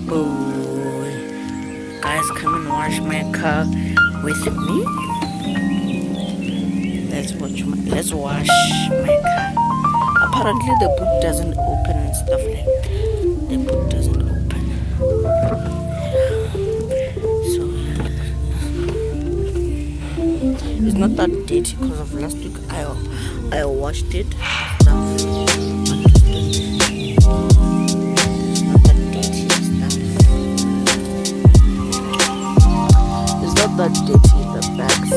boy. Guys, come and wash my car with me. Let's wash my car. Apparently the boot doesn't open and stuff like that. The boot doesn't open. So it's not that dirty because of last week I washed it. It's not that dirty, the bags.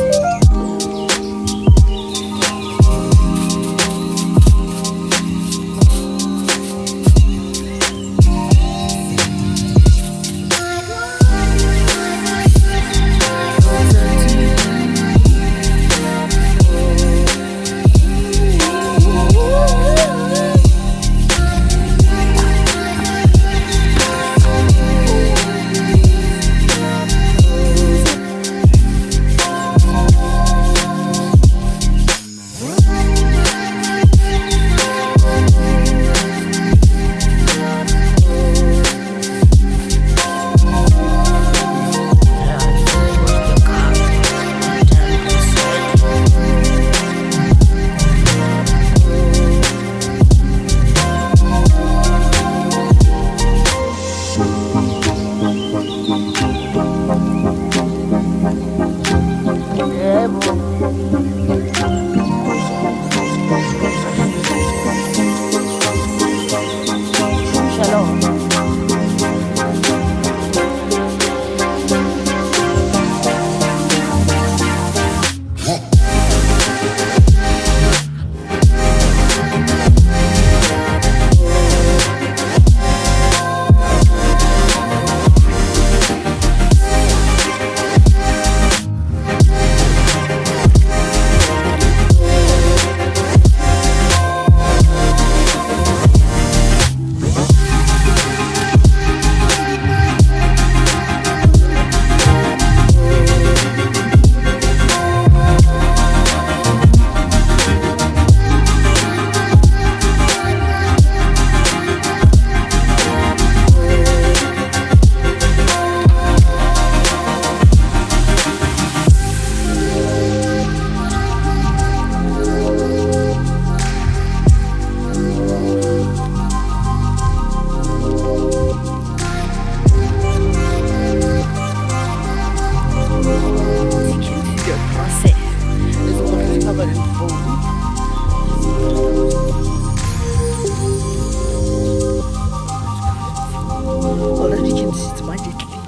Already can see it's magically.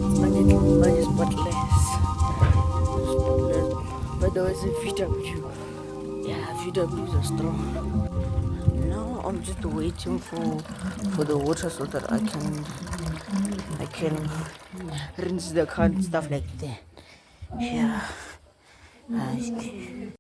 It's magically spotless. But there was a VW. Yeah, VWs are strong. Now I'm just waiting for the water so that I can rinse the car and stuff like that. Yeah.